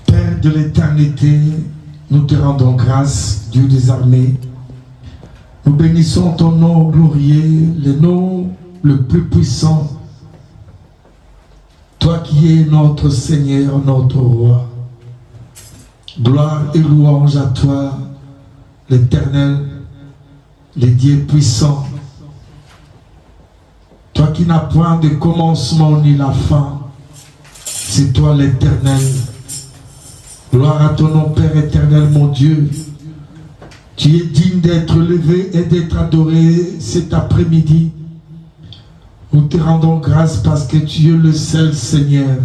Père de l'éternité, nous te rendons grâce, Dieu des armées. Nous bénissons ton nom glorieux, le nom le plus puissant. Toi qui es notre Seigneur, notre Roi. Gloire et louange à toi, l'Éternel, le Dieu puissant. Toi qui n'as point de commencement ni la fin, c'est toi l'Éternel. Gloire à ton nom, Père éternel, mon Dieu. Tu es digne d'être levé et d'être adoré cet après-midi. Nous te rendons grâce parce que tu es le seul Seigneur.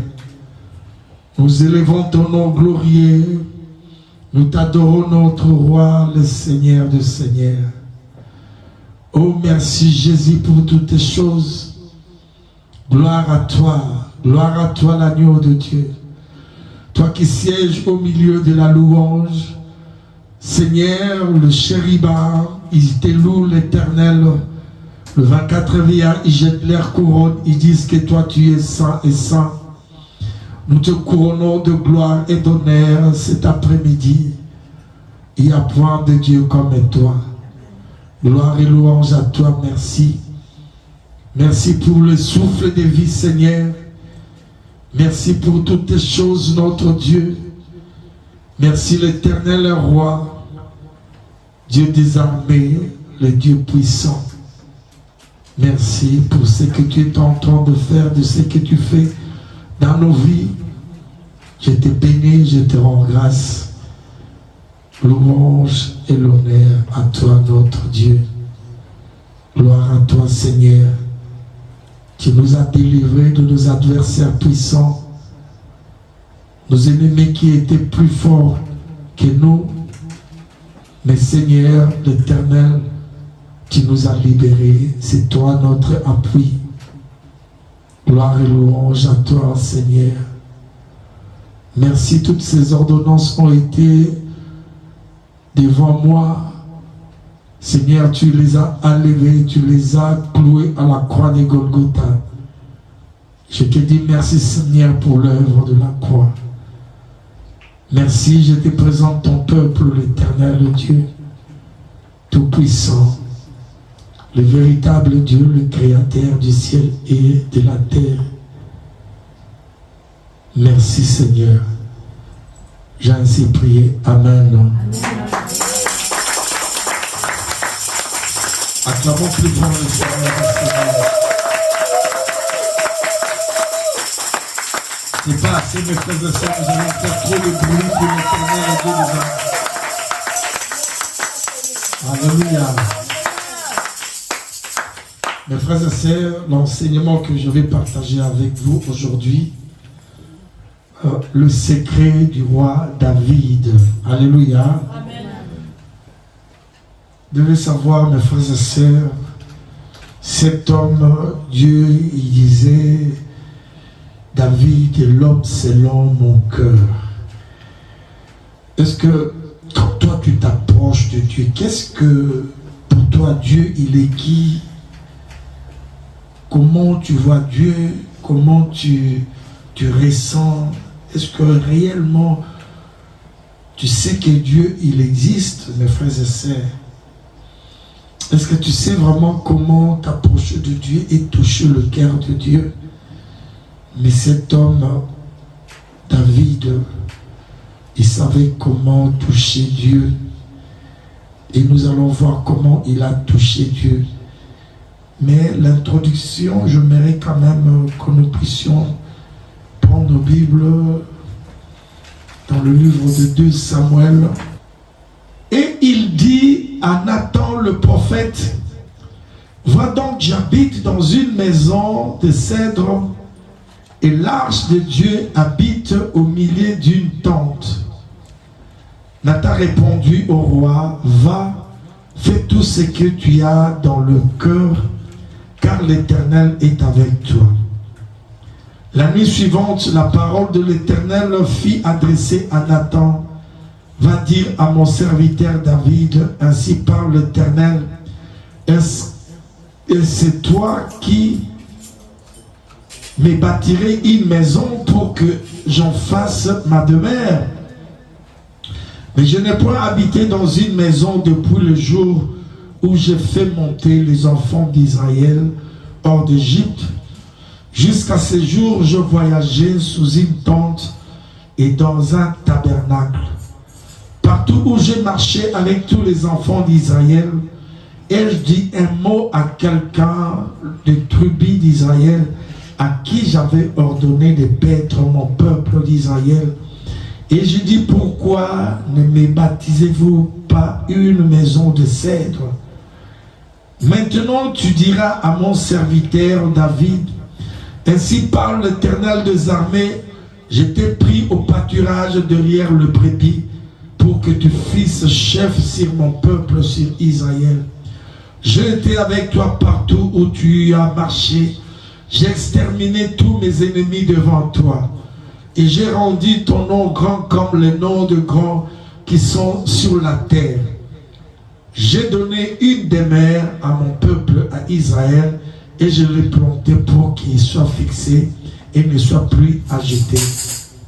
Nous élevons ton nom glorieux. Nous t'adorons, notre Roi, le Seigneur des Seigneurs. Oh, merci Jésus pour toutes tes choses. Gloire à toi l'agneau de Dieu. Toi qui sièges au milieu de la louange. Seigneur, le chérubin, ils te louent l'Éternel. Le 24 vieillard, ils jettent leur couronne, ils disent que toi tu es saint et saint. Nous te couronnons de gloire et d'honneur cet après-midi. Il n'y a point de Dieu comme toi. Gloire et louange à toi, merci. Merci pour le souffle de vie, Seigneur. Merci pour toutes tes choses, notre Dieu. Merci l'Éternel Roi, Dieu des armées, le Dieu puissant. Merci pour ce que tu es en train de faire, de ce que tu fais dans nos vies. Je te bénis, je te rends grâce. Louange et l'honneur à toi, notre Dieu. Gloire à toi, Seigneur, qui nous a délivrés de nos adversaires puissants, nos ennemis qui étaient plus forts que nous. Mais Seigneur, l'Éternel, qui nous a libérés, c'est toi notre appui. Gloire et louange à toi, Seigneur. Merci, toutes ces ordonnances ont été devant moi. Seigneur, tu les as enlevées, tu les as clouées à la croix de Golgotha. Je te dis merci, Seigneur, pour l'œuvre de la croix. Merci, je te présente ton peuple, l'Éternel Dieu, Tout-Puissant, le véritable Dieu, le Créateur du ciel et de la terre. Merci, Seigneur. J'ai ainsi prié. Amen. Acclamons plus fort le Seigneur. C'est pas assez, mes frères et sœurs, nous allons faire trop de bruit pour l'Éternel et Dieu des armées. Alléluia. Mes frères et sœurs, l'enseignement que je vais partager avec vous aujourd'hui, le secret du roi David. Alléluia. Amen. Vous devez savoir, mes frères et sœurs, cet homme, Dieu, il disait, David est l'homme selon mon cœur. Est-ce que quand toi tu t'approches de Dieu, qu'est-ce que pour toi Dieu il est qui? Comment tu vois Dieu? Comment tu ressens? Est-ce que réellement tu sais que Dieu il existe, mes frères et sœurs? Est-ce que tu sais vraiment comment t'approcher de Dieu et toucher le cœur de Dieu? Mais cet homme, David, il savait comment toucher Dieu. Et nous allons voir comment il a touché Dieu. Mais l'introduction, j'aimerais quand même que nous puissions prendre nos Bibles dans le livre de 2 Samuel. Et il dit à Nathan le prophète, « Vois donc, j'habite dans une maison de cèdre, et l'arche de Dieu habite au milieu d'une tente. » Nathan répondit au roi, « Va, fais tout ce que tu as dans le cœur, car l'Éternel est avec toi. » La nuit suivante, la parole de l'Éternel fit adresser à Nathan, « Va dire à mon serviteur David, ainsi parle l'Éternel, et c'est toi qui me bâtirai une maison pour que j'en fasse ma demeure. Mais je n'ai point habité dans une maison depuis le jour où j'ai fait monter les enfants d'Israël hors d'Égypte. Jusqu'à ce jour, je voyageais sous une tente et dans un tabernacle. Partout où j'ai marché avec tous les enfants d'Israël, et je dis un mot à quelqu'un de tribu d'Israël à qui j'avais ordonné de paître mon peuple d'Israël. Et je dis, pourquoi ne me baptisez-vous pas une maison de cèdre? Maintenant tu diras à mon serviteur David, ainsi parle l'Éternel des armées, je t'ai pris au pâturage derrière le brebis pour que tu fisses chef sur mon peuple, sur Israël. J'ai été avec toi partout où tu as marché. J'ai exterminé tous mes ennemis devant toi. Et j'ai rendu ton nom grand comme les noms de grands qui sont sur la terre. J'ai donné une demeure à mon peuple, à Israël, et je l'ai planté pour qu'il soit fixé et ne soit plus agité,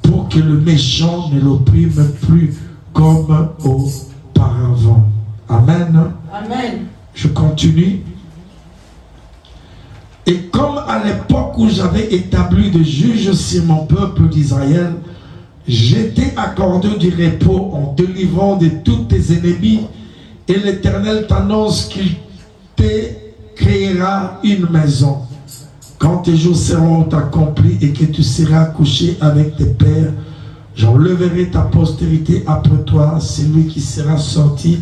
pour que le méchant ne l'opprime plus comme auparavant. Amen. Amen. Je continue. Et comme à l'époque où j'avais établi des juges sur mon peuple d'Israël, j'étais accordé du repos en délivrant de tous tes ennemis, et l'Éternel t'annonce qu'il te créera une maison. Quand tes jours seront accomplis et que tu seras couché avec tes pères, j'enlèverai ta postérité après toi, celui qui sera sorti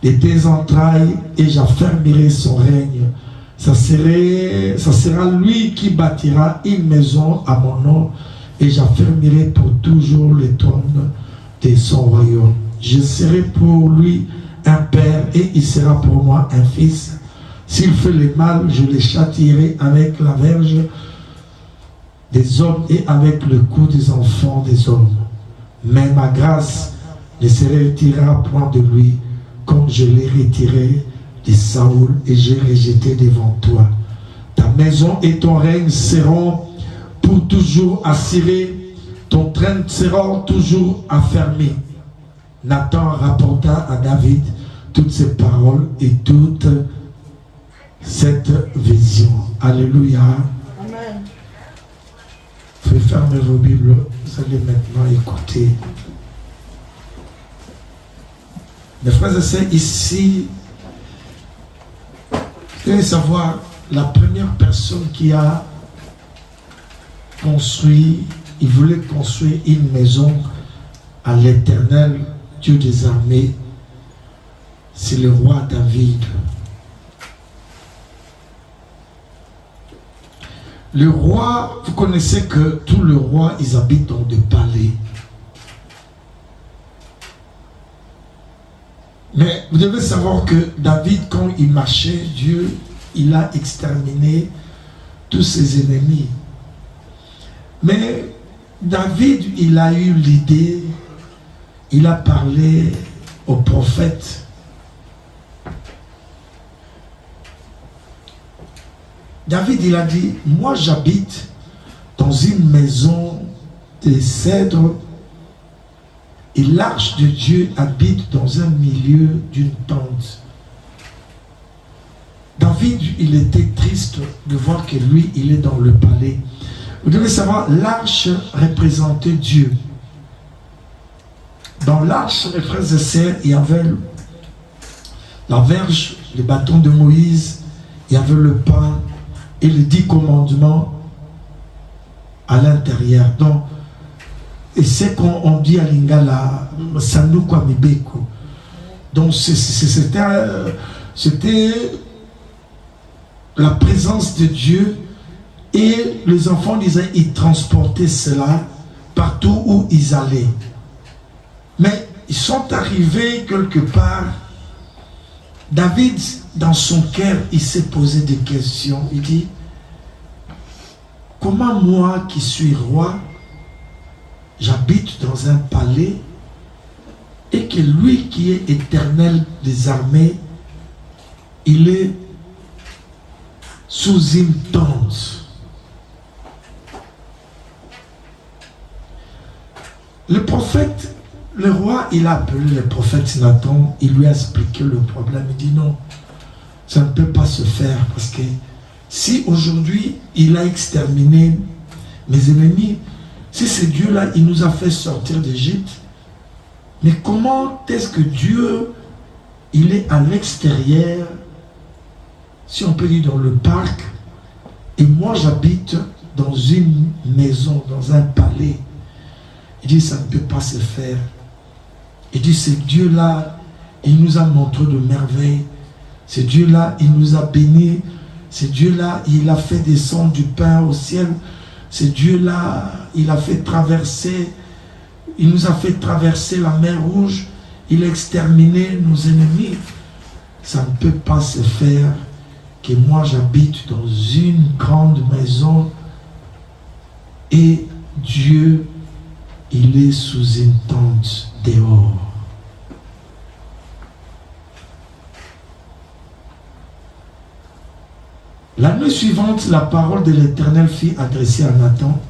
de tes entrailles, et j'affermirai son règne. Ça sera lui qui bâtira une maison à mon nom, et j'affermirai pour toujours le trône de son royaume. Je serai pour lui un père, et il sera pour moi un fils. S'il fait le mal, je le châtierai avec la verge des hommes et avec le coup des enfants des hommes. Mais ma grâce ne se retirera point de lui, comme je l'ai retiré de Saoul et j'ai rejeté devant toi. Ta maison et ton règne seront pour toujours assurés, ton train sera toujours affermi. Nathan rapporta à David toutes ces paroles et toute cette vision. Alléluia. Amen. Vous pouvez fermer vos Bibles, vous allez maintenant écouter. Mes frères et sœurs, ici, vous devez savoir, la première personne qui a construit, il voulait construire une maison à l'Éternel, Dieu des armées, c'est le roi David. Le roi, vous connaissez que tous les rois, ils habitent dans des palais. Mais vous devez savoir que David, quand il marchait, Dieu, il a exterminé tous ses ennemis. Mais David, il a eu l'idée, il a parlé au prophète. David, il a dit, moi j'habite dans une maison de cèdre et l'arche de Dieu habite dans un milieu d'une tente. David, il était triste de voir que lui, il est dans le palais. Vous devez savoir, l'arche représentait Dieu. Dans l'arche, les frères et sœurs, il y avait la verge, le bâton de Moïse, il y avait le pain et les 10 commandements à l'intérieur. Donc, et c'est qu'on dit à Lingala, Sanukwa Mibeko. Donc, c'était la présence de Dieu, et les enfants d'Israël, ils transportaient cela partout où ils allaient. Mais ils sont arrivés quelque part. David, dans son cœur, il s'est posé des questions. Il dit, comment moi qui suis roi, j'habite dans un palais, et que lui qui est éternel des armées, il est sous une tente. Le prophète, le roi, il a appelé le prophète Nathan, il lui a expliqué le problème. Il dit non, ça ne peut pas se faire parce que si aujourd'hui il a exterminé mes ennemis, si c'est Dieu-là, il nous a fait sortir d'Égypte, mais comment est-ce que Dieu, il est à l'extérieur, si on peut dire dans le parc, et moi j'habite dans une maison, dans un palais. Il dit ça ne peut pas se faire. Il dit c'est Dieu-là, il nous a montré de merveilles. C'est Dieu-là, il nous a bénis. C'est Dieu-là, il a fait descendre du pain au ciel. C'est Dieu-là, il a fait traverser, il nous a fait traverser la mer Rouge. Il a exterminé nos ennemis. Ça ne peut pas se faire que moi j'habite dans une grande maison et Dieu, il est sous une tente dehors. La nuit suivante, la parole de l'Éternel fut adressée à Nathan.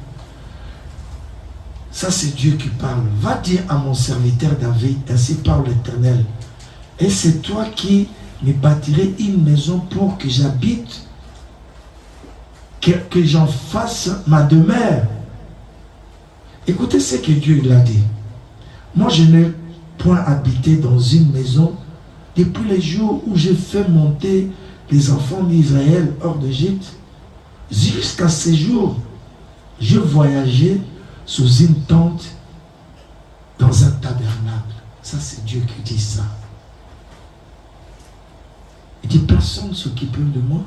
Ça, c'est Dieu qui parle. Va dire à mon serviteur David, ainsi parle l'Éternel. Et c'est toi qui me bâtirai une maison pour que j'habite, que j'en fasse ma demeure. Écoutez ce que Dieu l'a dit. Moi, je n'ai point habité dans une maison depuis les jours où j'ai fait monter les enfants d'Israël hors d'Égypte. Jusqu'à ces jours, je voyageais sous une tente dans un tabernacle. Ça, c'est Dieu qui dit ça. Il dit, personne ne s'occupait de moi.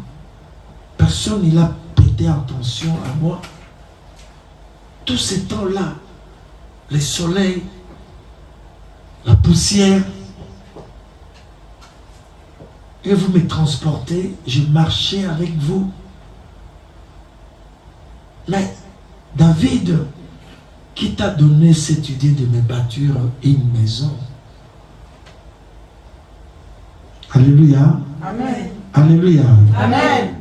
Personne il a prêté attention à moi. Tous ces temps-là, le soleil, la poussière, et vous me transportez, je marchais avec vous. Mais David, qui t'a donné cette idée de me bâtir une maison? Alléluia. Amen. Alléluia. Amen.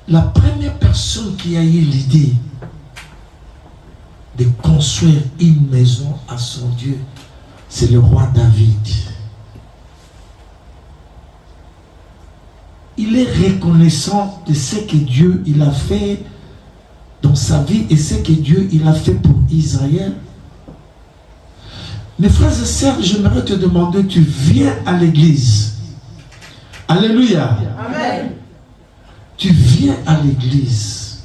La première personne qui a eu l'idée de construire une maison à son Dieu, c'est le roi David. Il est reconnaissant de ce que Dieu il a fait dans sa vie et ce que Dieu il a fait pour Israël. Mes frères et sœurs, j'aimerais te demander, tu viens à l'église. Alléluia. Amen. Tu viens à l'église.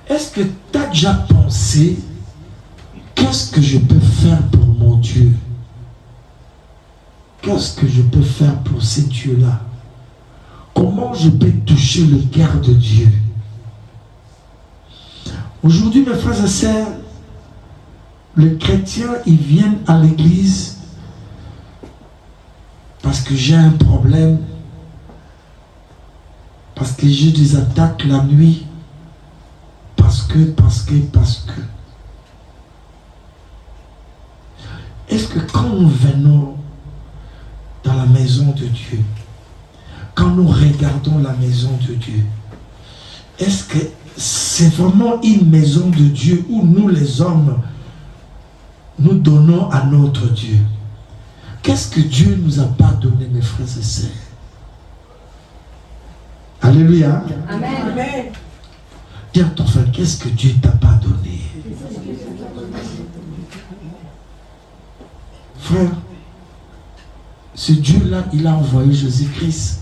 Est-ce que tu as déjà pensé, qu'est-ce que je peux faire pour mon Dieu? Qu'est-ce que je peux faire pour ce Dieu-là? Comment je peux toucher le cœur de Dieu? Aujourd'hui, mes frères et sœurs, les chrétiens, ils viennent à l'église parce que j'ai un problème, parce que j'ai des attaques la nuit, parce que. Est-ce que quand nous venons dans la maison de Dieu, quand nous regardons la maison de Dieu, est-ce que c'est vraiment une maison de Dieu où nous les hommes, nous donnons à notre Dieu? Qu'est-ce que Dieu ne nous a pas donné, mes frères et sœurs? Alléluia. Amen. Dis à ton frère, qu'est-ce que Dieu ne t'a pas donné? Frère, ce Dieu-là, il a envoyé Jésus-Christ.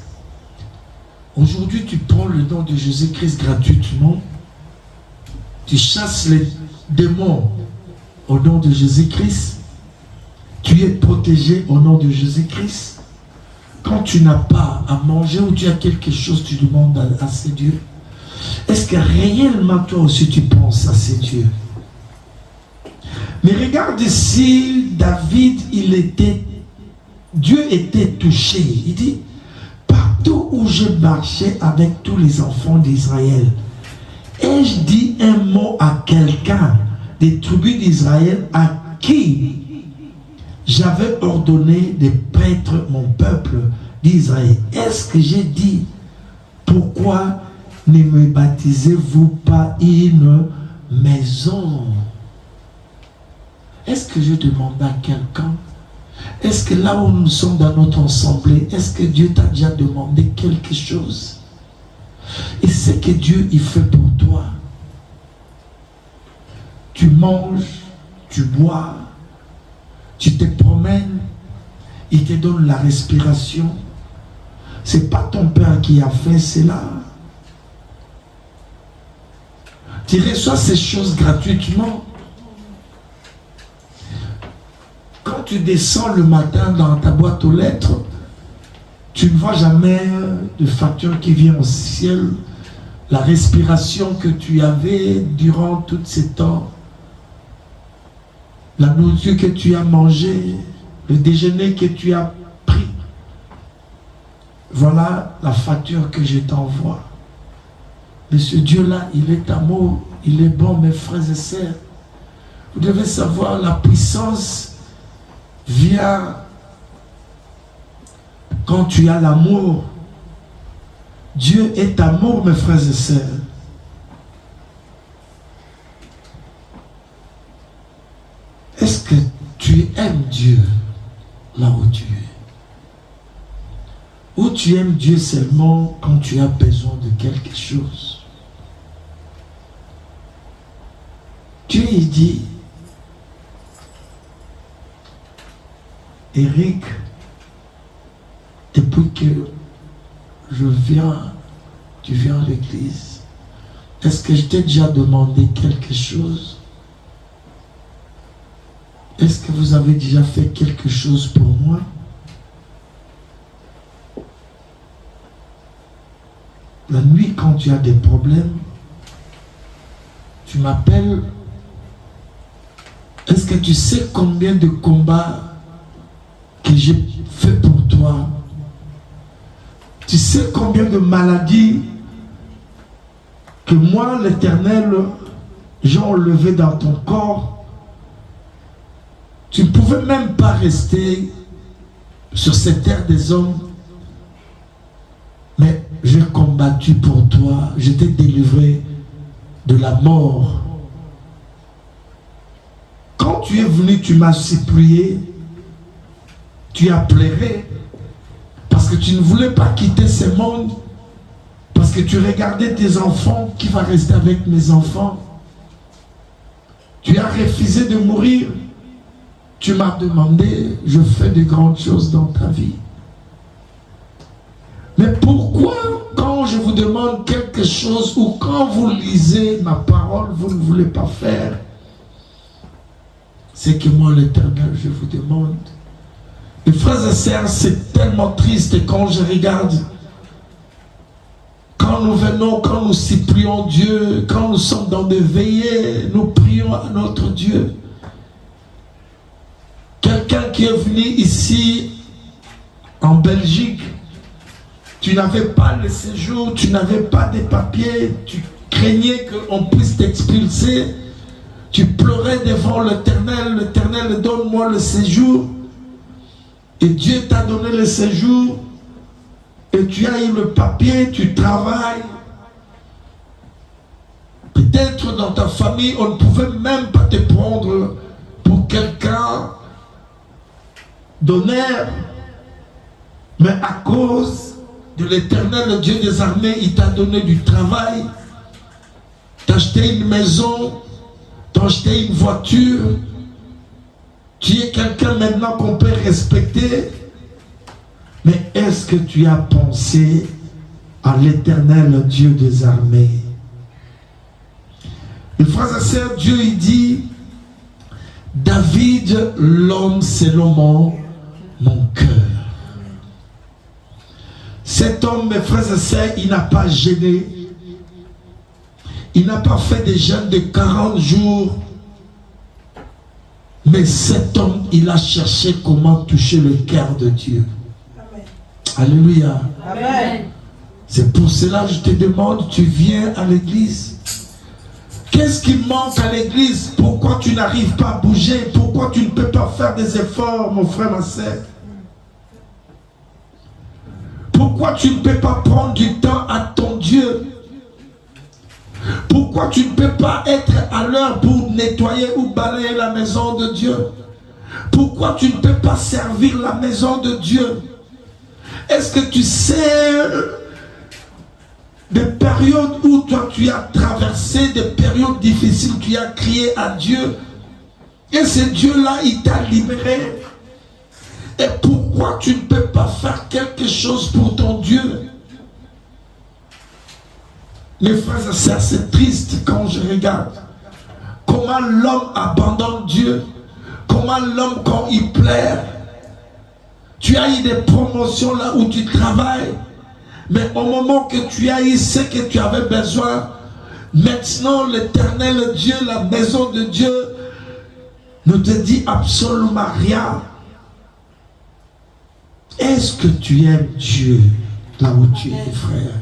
Aujourd'hui, tu prends le nom de Jésus-Christ gratuitement. Tu chasses les démons au nom de Jésus-Christ. Tu es protégé au nom de Jésus-Christ. Quand tu n'as pas à manger ou tu as quelque chose, tu demandes à ces dieux. Est-ce que réellement toi aussi tu penses à ces dieux? Mais regarde ici, David, Dieu était touché. Il dit, partout où je marchais avec tous les enfants d'Israël, ai-je dit un mot à quelqu'un des tribus d'Israël à qui j'avais ordonné de prêtre mon peuple d'Israël? Est-ce que j'ai dit, pourquoi ne me baptisez-vous pas une maison? que je demande à quelqu'un? Est-ce que là où nous sommes dans notre assemblée, est-ce que Dieu t'a déjà demandé quelque chose? Et ce que Dieu il fait pour toi, tu manges, tu bois, tu te promènes, il te donne la respiration. C'est pas ton Père qui a fait cela. Tu reçois ces choses gratuitement. Quand tu descends le matin dans ta boîte aux lettres, tu ne vois jamais de facture qui vient au ciel. La respiration que tu avais durant tous ces temps, la nourriture que tu as mangée, le déjeuner que tu as pris, voilà la facture que je t'envoie. Mais ce Dieu-là, il est amour, il est bon, mes frères et sœurs. Vous devez savoir, la puissance vient quand tu as l'amour. Dieu est amour, mes frères et sœurs. Est-ce que tu aimes Dieu là où tu es? Ou tu aimes Dieu seulement quand tu as besoin de quelque chose? Dieu il dit, Eric, depuis que tu viens à l'église, est-ce que je t'ai déjà demandé quelque chose? Est-ce que vous avez déjà fait quelque chose pour moi? La nuit, quand tu as des problèmes, tu m'appelles. Est-ce que tu sais combien de combats que j'ai fait pour toi? Tu sais combien de maladies que moi, l'Éternel, j'ai enlevé dans ton corps? Tu ne pouvais même pas rester sur cette terre des hommes. Mais j'ai combattu pour toi. Je t'ai délivré de la mort. Quand tu es venu, tu m'as supplié. Tu as pleuré. Parce que tu ne voulais pas quitter ce monde. Parce que tu regardais tes enfants. Qui va rester avec mes enfants? Tu as refusé de mourir. Tu m'as demandé, je fais de grandes choses dans ta vie. Mais pourquoi, quand je vous demande quelque chose ou quand vous lisez ma parole, vous ne voulez pas faire? C'est que moi, l'Éternel, je vous demande. Mes frères et sœurs, c'est tellement triste quand je regarde. Quand nous venons, quand nous supplions Dieu, quand nous sommes dans des veillées, nous prions à notre Dieu. Quelqu'un qui est venu ici, en Belgique, tu n'avais pas le séjour, tu n'avais pas de papiers, tu craignais qu'on puisse t'expulser, tu pleurais devant l'Éternel, l'Éternel, donne-moi le séjour. Et Dieu t'a donné le séjour, et tu as eu le papier, tu travailles. Peut-être dans ta famille, on ne pouvait même pas te prendre pour quelqu'un d'honneur, mais à cause de l'Éternel, le Dieu des armées, il t'a donné du travail, t'as acheté une maison, t'as acheté une voiture, tu es quelqu'un maintenant qu'on peut respecter. Mais est-ce que tu as pensé à l'Éternel, Dieu des armées? Mes frères et sœurs, Dieu il dit, David, l'homme selon mon cœur. Cet homme, mes frères et sœurs, il n'a pas gêné. Il n'a pas fait des jeûnes de 40 jours. Mais cet homme, il a cherché comment toucher le cœur de Dieu. Amen. Alléluia. Amen. C'est pour cela que je te demande, tu viens à l'église. Qu'est-ce qui manque à l'église? Pourquoi tu n'arrives pas à bouger? Pourquoi tu ne peux pas faire des efforts, mon frère, ma sœur? Pourquoi tu ne peux pas prendre du temps à ton Dieu? Pourquoi tu ne peux pas être à l'heure pour nettoyer ou balayer la maison de Dieu? Pourquoi tu ne peux pas servir la maison de Dieu? Est-ce que tu sais des périodes où toi tu as traversé, des périodes difficiles, tu as crié à Dieu et ce Dieu-là, il t'a libéré? Et pourquoi tu ne peux pas faire quelque chose pour ton Dieu? Mes frères et sœurs, c'est triste quand je regarde comment l'homme abandonne Dieu, comment l'homme, quand il plaire, tu as eu des promotions là où tu travailles, mais au moment que tu as eu ce que tu avais besoin, maintenant l'Éternel Dieu, la maison de Dieu, ne te dit absolument rien. Est-ce que tu aimes Dieu là où tu es, frère?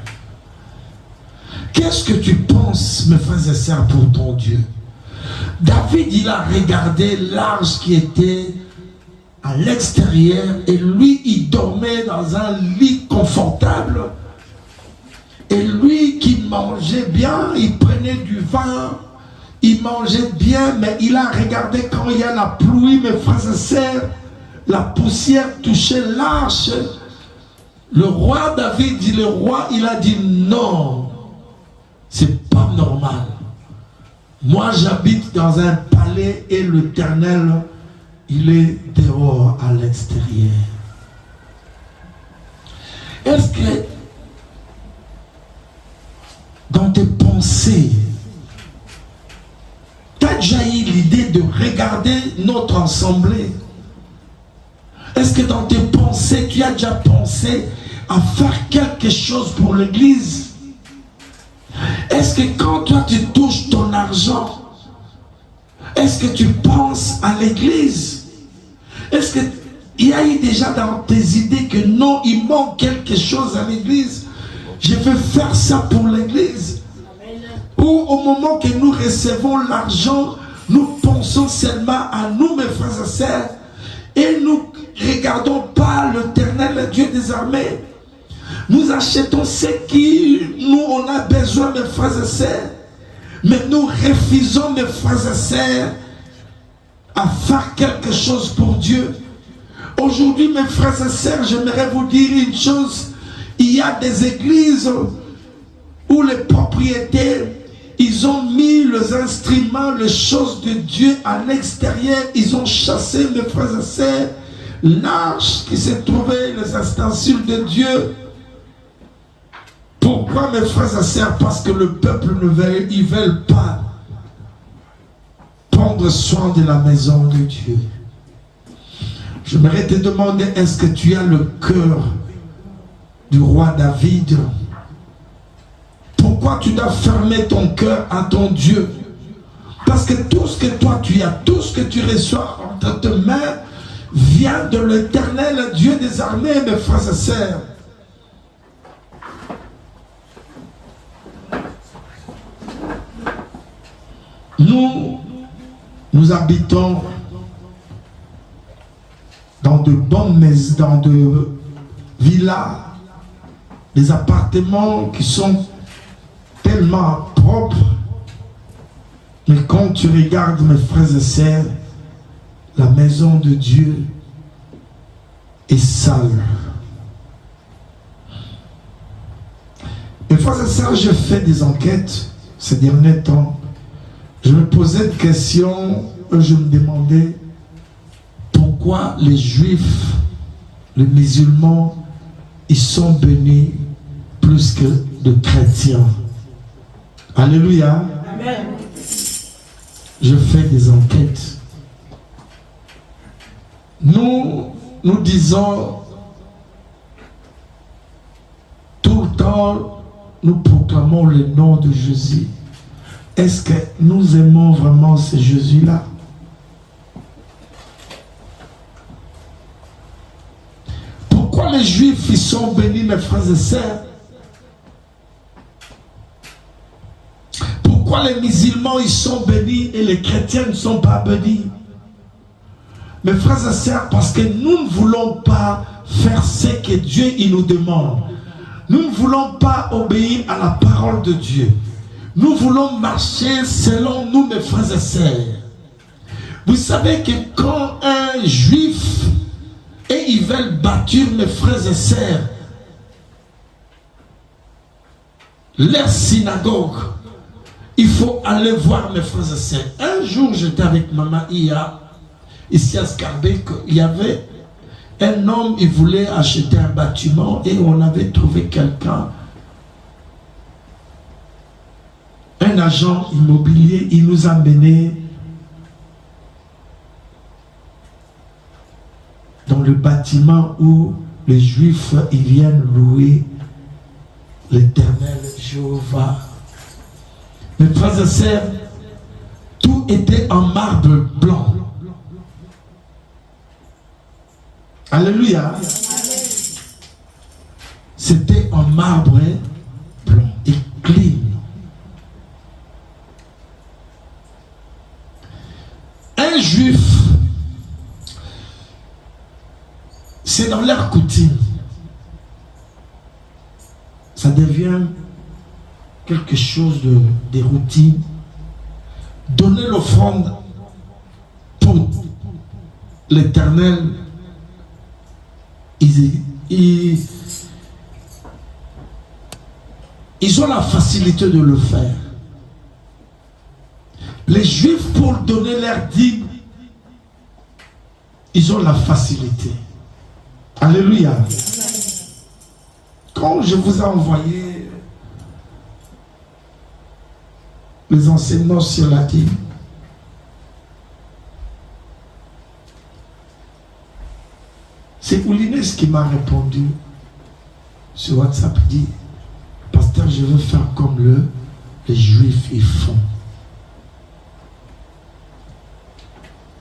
Qu'est-ce que tu penses, mes frères et sœurs, pour ton Dieu? David, il a regardé l'arche qui était à l'extérieur et lui, il dormait dans un lit confortable. Et lui qui mangeait bien, il prenait du vin, il mangeait bien, mais il a regardé quand il y a la pluie, mes frères et sœurs, la poussière touchait l'arche. Le roi David, il a dit non, c'est pas normal. Moi j'habite dans un palais et l'Éternel, il est dehors à l'extérieur. Est-ce que dans tes pensées, tu as déjà eu l'idée de regarder notre assemblée? Est-ce que dans tes pensées, tu as déjà pensé à faire quelque chose pour l'église? Est-ce que quand toi tu touches ton argent, est-ce que tu penses à l'église? Est-ce qu'il y a eu déjà dans tes idées que non, il manque quelque chose à l'église? Je veux faire ça pour l'église. Ou au moment que nous recevons l'argent, nous pensons seulement à nous, mes frères et sœurs, et nous ne regardons pas l'Éternel Dieu des armées. Nous achetons ce qui nous on a besoin, mes frères et sœurs, mais nous refusons, mes frères et sœurs, à faire quelque chose pour Dieu. Aujourd'hui, mes frères et sœurs, j'aimerais vous dire une chose. Il y a des églises où les propriétaires, ils ont mis les instruments, les choses de Dieu à l'extérieur. Ils ont chassé, mes frères et sœurs, l'arche qui s'est trouvée, les ustensiles de Dieu. Pourquoi, mes frères et sœurs? Parce que le peuple ne veut, ils veulent pas prendre soin de la maison de Dieu. J'aimerais te demander, est-ce que tu as le cœur du roi David? Pourquoi tu dois fermer ton cœur à ton Dieu? Parce que tout ce que toi tu as, tout ce que tu reçois entre tes mains vient de l'Éternel Dieu des armées, mes frères et sœurs. Nous habitons dans de bonnes maisons, dans de villas, des appartements qui sont tellement propres, mais quand tu regardes, mes frères et sœurs, la maison de Dieu est sale. Mes frères et sœurs, j'ai fait des enquêtes ces derniers temps. Je me posais une question, je me demandais pourquoi les juifs, les musulmans, ils sont bénis plus que de chrétiens. Alléluia. Amen. Je fais des enquêtes. Nous disons tout le temps, nous proclamons le nom de Jésus. Est-ce que nous aimons vraiment ce Jésus-là? Pourquoi les Juifs ils sont bénis, mes frères et sœurs? Pourquoi les musulmans ils sont bénis et les chrétiens ne sont pas bénis? Mes frères et sœurs, parce que nous ne voulons pas faire ce que Dieu il nous demande. Nous ne voulons pas obéir à la parole de Dieu. Nous voulons marcher selon nous, mes frères et sœurs. Vous savez que quand un juif et ils veulent bâtir, mes frères et sœurs, leur synagogue, il faut aller voir mes frères et sœurs. Un jour, j'étais avec Maman Ia, ici à Scarbeck, il y avait un homme, il voulait acheter un bâtiment et on avait trouvé quelqu'un, un agent immobilier, il nous a menés dans le bâtiment où les Juifs ils viennent louer l'Éternel Jéhovah. Mes frères et sœurs, tout était en marbre blanc. Alléluia. C'était en marbre blanc et clean. Un juif, c'est dans leur coutume. Ça devient quelque chose de routine. Donner l'offrande pour l'Éternel. Ils ont la facilité de le faire. Les Juifs, pour donner leur dîme, ils ont la facilité. Alléluia. Quand je vous ai envoyé les enseignements sur la dîme, c'est Oulines qui m'a répondu sur WhatsApp, dit: Pasteur, je veux faire comme les Juifs ils font.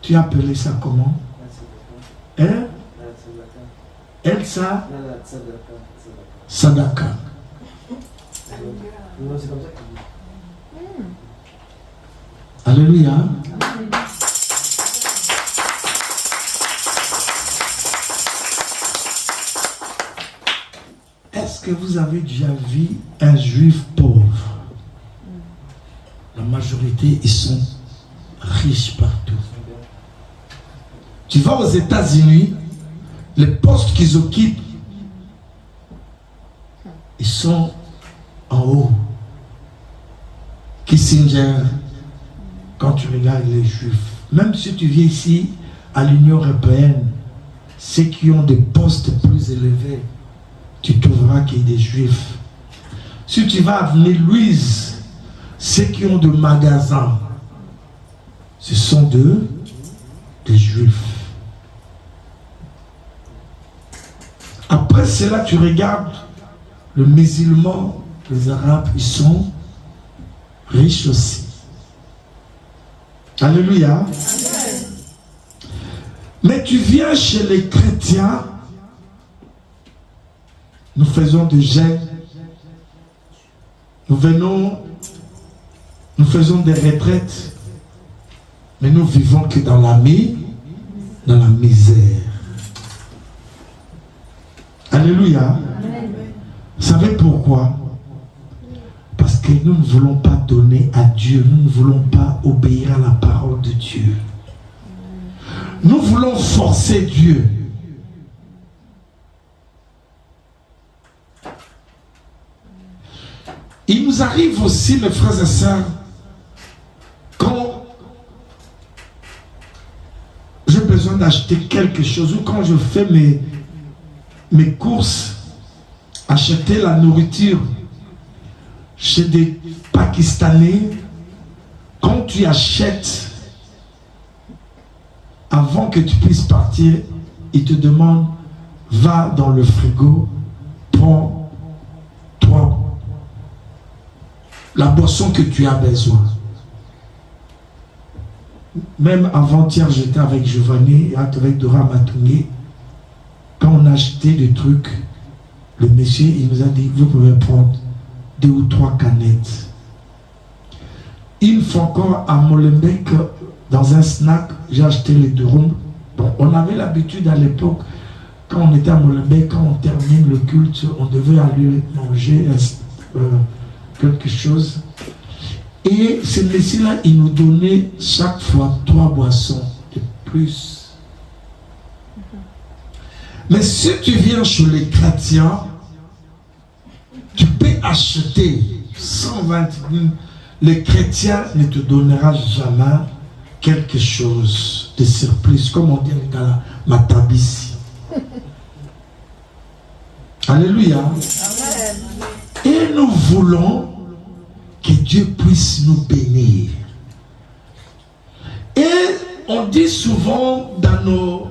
Tu as appelé ça comment? Hein? Elsa Sadaka. Alléluia. Est-ce que vous avez déjà vu un juif pauvre? La majorité, ils sont riches partout. Tu vas aux États-Unis, les postes qu'ils occupent, ils sont en haut. Kissinger, quand tu regardes les Juifs, même si tu viens ici à l'Union européenne, ceux qui ont des postes plus élevés, tu trouveras qu'il y a des Juifs. Si tu vas à Avenue Louise, ceux qui ont des magasins, ce sont des Juifs. Après cela, tu regardes le musulman, les Arabes, ils sont riches aussi. Alléluia. Mais tu viens chez les chrétiens, nous faisons des jeûnes, nous faisons des retraites, mais nous vivons que dans la misère. Alléluia. Vous savez pourquoi? Parce que nous ne voulons pas donner à Dieu, nous ne voulons pas obéir à la parole de Dieu. Nous voulons forcer Dieu. Il nous arrive aussi, mes frères et sœurs, quand j'ai besoin d'acheter quelque chose ou quand je fais mes courses, acheter la nourriture chez des Pakistanais, quand tu achètes, avant que tu puisses partir, ils te demandent: va dans le frigo, prends-toi la boisson que tu as besoin. Même avant-hier, j'étais avec Giovanni et avec Dora Matungé. Quand on a acheté des trucs, le monsieur, il nous a dit: vous pouvez prendre 2 ou 3 canettes. Une fois encore à Molenbeek, dans un snack, j'ai acheté les 2 rhums. Bon, on avait l'habitude à l'époque, quand on était à Molenbeek, quand on termine le culte, on devait aller manger quelque chose. Et ce monsieur-là, il nous donnait chaque fois 3 boissons. plus. Mais si tu viens chez les chrétiens, tu peux acheter 120 000. Les chrétiens ne te donneront jamais quelque chose de surprise, comme on dit en Lingala, matabisi. Alléluia. Amen. Et nous voulons que Dieu puisse nous bénir. Et on dit souvent dans nos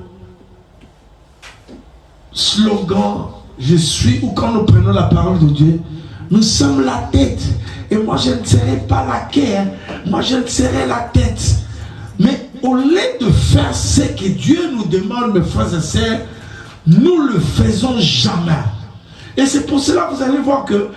slogans, je suis, ou quand nous prenons la parole de Dieu, nous sommes la tête. Et moi je ne serai pas la queue, moi je ne serai la tête. Mais au lieu de faire ce que Dieu nous demande, mes frères et sœurs, nous le faisons jamais. Et c'est pour cela que vous allez voir que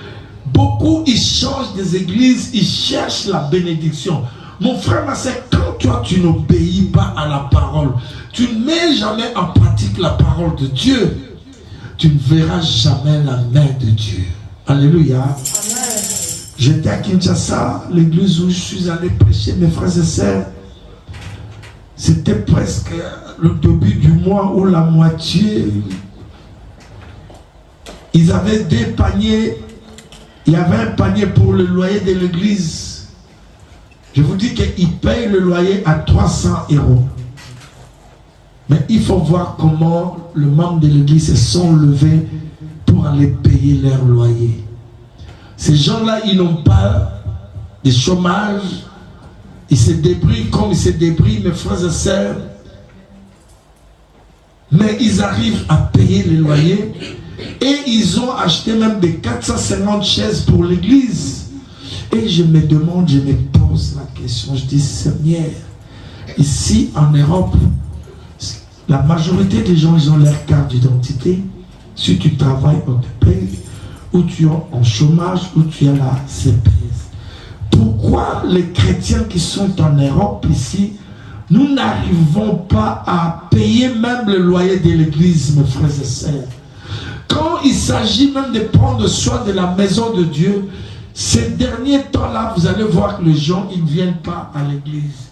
beaucoup ils changent des églises, ils cherchent la bénédiction. Mon frère, ma sœur, quand toi tu n'obéis pas à la parole, tu ne mets jamais en pratique la parole de Dieu, tu ne verras jamais la main de Dieu. Alléluia. Amen. J'étais à Kinshasa, l'église où je suis allé prêcher, mes frères et sœurs. C'était presque le début du mois où la moitié, ils avaient 2 paniers. Il y avait un panier pour le loyer de l'église. Je vous dis qu'ils payent le loyer à 300 €. Mais il faut voir comment les membres de l'église se sont levés pour aller payer leur loyer. Ces gens-là, ils n'ont pas de chômage. Ils se débrouillent comme ils se débrouillent, mes frères et sœurs. Mais ils arrivent à payer les loyers. Et ils ont acheté même des 450 chaises pour l'église. Et je me demande, je me pose la question, je dis, Seigneur, ici en Europe, la majorité des gens, ils ont leur carte d'identité. Si tu travailles, on te paye. Ou tu es en chômage, ou tu es la CPS. Pourquoi les chrétiens qui sont en Europe ici, nous n'arrivons pas à payer même le loyer de l'église, mes frères et sœurs? Quand il s'agit même de prendre soin de la maison de Dieu, ces derniers temps-là, vous allez voir que les gens, ils ne viennent pas à l'église.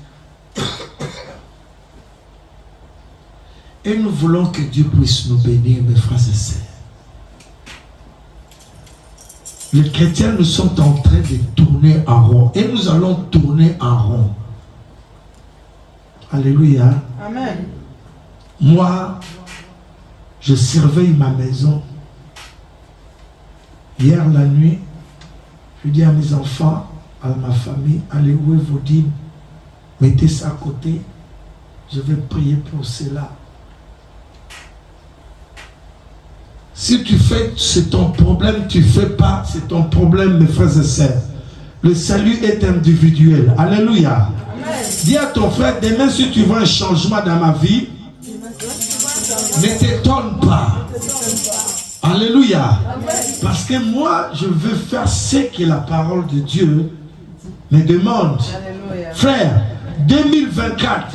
Et nous voulons que Dieu puisse nous bénir, mes frères et sœurs. Les chrétiens, nous sommes en train de tourner en rond. Et nous allons tourner en rond. Alléluia. Amen. Moi, je surveille ma maison. Hier, la nuit, je dis à mes enfants, à ma famille, allez où est vos dîmes? Mettez ça à côté. Je vais prier pour cela. Si tu fais, c'est ton problème. Tu ne fais pas, c'est ton problème, mes frères et sœurs. Le salut est individuel. Alléluia. Amen. Dis à ton frère, demain si tu vois un changement dans ma vie, ne t'étonne pas. Alléluia. Parce que moi, je veux faire ce que la parole de Dieu me demande. Alléluia. Frère, 2024,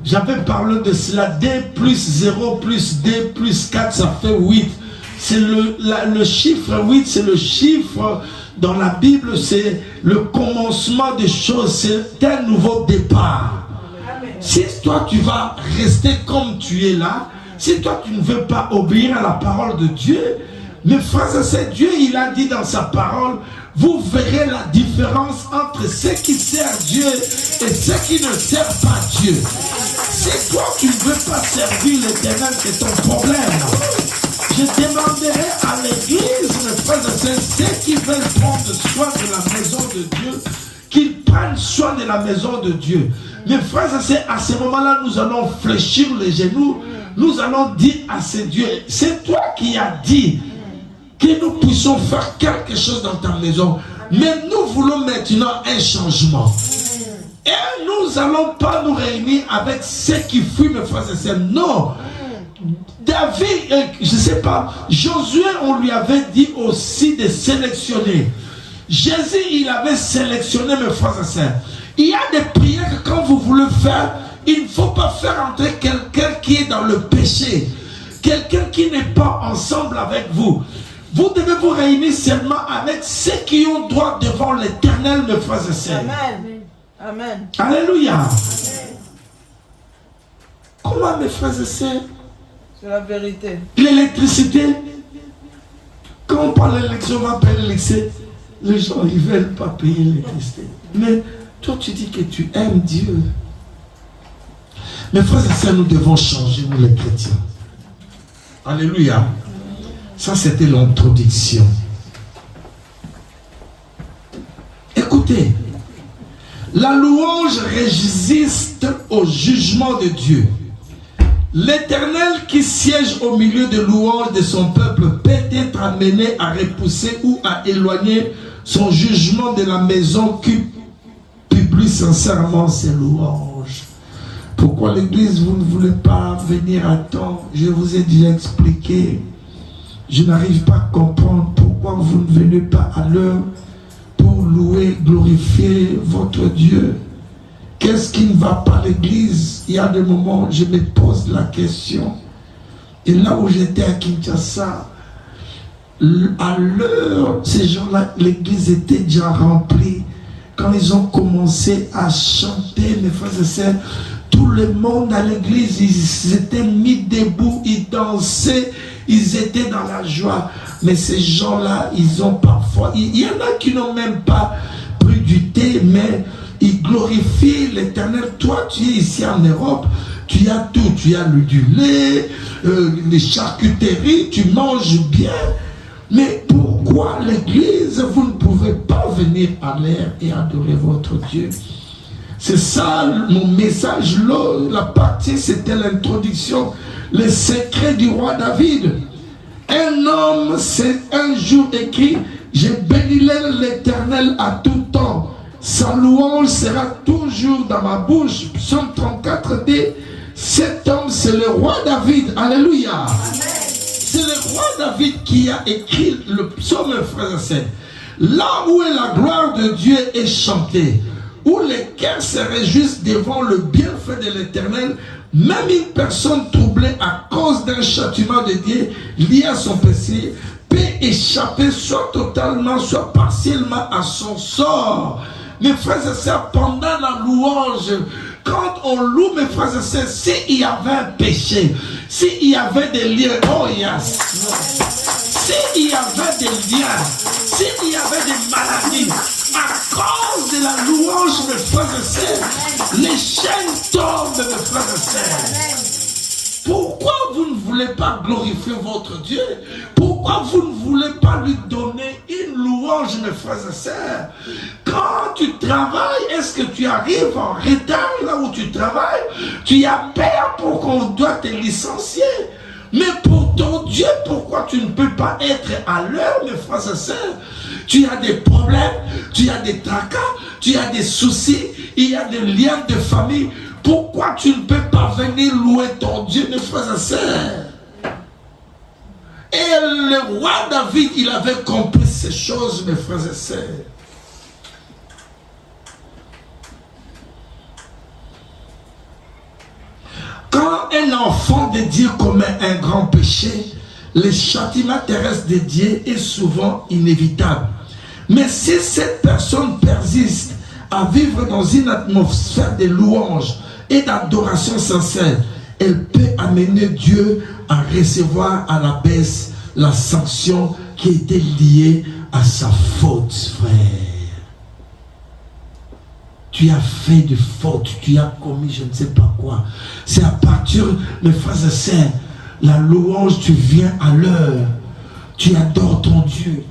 j'avais parlé de cela. 2 plus 0 plus 2 plus 4, ça fait 8. C'est le chiffre 8, c'est le chiffre dans la Bible, c'est le commencement des choses, c'est un nouveau départ. Amen. Si toi tu vas rester comme tu es là, si toi tu ne veux pas obéir à la parole de Dieu, mes frères et sœurs, Dieu il a dit dans sa parole, vous verrez la différence entre ceux qui servent Dieu et ceux qui ne servent pas Dieu. Si toi tu ne veux pas servir l'Éternel, c'est ton problème. Je demanderai à l'église, mes frères et sœurs, ceux qui veulent prendre soin de la maison de Dieu, qu'ils prennent soin de la maison de Dieu. Mes frères et sœurs, à ce moment-là, nous allons fléchir les genoux. Nous allons dire à ce Dieu, c'est toi qui as dit que nous puissions faire quelque chose dans ta maison. Mais nous voulons maintenant un changement. Et nous n'allons pas nous réunir avec ceux qui fuient, mes frères et sœurs. Non. David, je ne sais pas, Josué, on lui avait dit aussi de sélectionner. Jésus, il avait sélectionné, mes frères et sœurs. Il y a des prières que quand vous voulez faire, il ne faut pas faire entrer quelqu'un qui est dans le péché. Quelqu'un qui n'est pas ensemble avec vous. Vous devez vous réunir seulement avec ceux qui ont droit devant l'Éternel, mes frères et sœurs. Amen. Amen. Alléluia. Pourquoi, mes frères et sœurs, C'est la vérité. l'électricité, quand on parle d'élection, on va payer l'électricité, les gens ils ne veulent pas payer l'électricité. Mais toi tu dis que tu aimes Dieu. Mes frères et sœurs, nous devons changer, nous les chrétiens. Alléluia. Ça c'était l'introduction. Écoutez, la louange résiste au jugement de Dieu. L'Éternel qui siège au milieu de louanges de son peuple peut être amené à repousser ou à éloigner son jugement de la maison qui publie sincèrement ses louanges. Pourquoi l'église, vous ne voulez pas venir à temps? Je vous ai déjà expliqué. Je n'arrive pas à comprendre pourquoi vous ne venez pas à l'heure pour louer, glorifier votre Dieu. Qu'est-ce qui ne va pas à l'église? Il y a des moments où je me pose la question. Et là où j'étais à Kinshasa, à l'heure, ces gens-là, l'église était déjà remplie. Quand ils ont commencé à chanter, mes frères et sœurs, tout le monde à l'église, ils étaient mis debout, ils dansaient, ils étaient dans la joie. Mais ces gens-là, ils ont parfois... Il y en a qui n'ont même pas pris du thé, mais ils glorifient l'Éternel. Toi, tu es ici en Europe, tu as tout. Tu as du lait, les charcuteries, tu manges bien. Mais pourquoi l'église, vous ne pouvez pas venir à l'air et adorer votre Dieu? C'est ça mon message. La partie, c'était l'introduction. Le secret du roi David. Un homme, c'est un jour écrit, je bénirai l'Éternel à tout temps. Sa louange sera toujours dans ma bouche. Psaume 34 dit, cet homme, c'est le roi David. Alléluia. C'est le roi David qui a écrit le psaume, frères et sœurs. Là où est la gloire de Dieu est chantée, où les cœurs se réjouissent devant le bienfait de l'Éternel, même une personne troublée à cause d'un châtiment de Dieu lié à son péché peut échapper soit totalement, soit partiellement à son sort. Mes frères et sœurs, pendant la louange, quand on loue, mes frères et sœurs, s'il y avait un péché, s'il y avait des liens, oh yes, s'il y avait des liens, s'il y avait des maladies, à cause de la louange, mes frères et sœurs, les chaînes tombent, mes frères et sœurs. Pourquoi vous ne voulez pas glorifier votre Dieu? Pourquoi vous ne voulez pas lui donner une louange, mes frères et sœurs? Quand tu travailles, est-ce que tu arrives en retard là où tu travailles? Tu as peur pour qu'on doit te licencier. Mais pour ton Dieu, pourquoi tu ne peux pas être à l'heure, mes frères et sœurs? Tu as des problèmes, tu as des tracas, tu as des soucis, il y a des liens de famille. Pourquoi tu ne peux pas venir louer ton Dieu, mes frères et sœurs? Et le roi David, il avait compris ces choses, mes frères et sœurs. Quand un enfant de Dieu commet un grand péché, le châtiment terrestre de Dieu est souvent inévitable. Mais si cette personne persiste à vivre dans une atmosphère de louange et d'adoration sincère, elle peut amener Dieu à recevoir à la baisse la sanction qui était liée à sa faute, frère. Tu as fait de faute, tu as commis je ne sais pas quoi. C'est à partir, mes frères et sœurs, la louange, tu viens à l'heure, tu adores ton Dieu.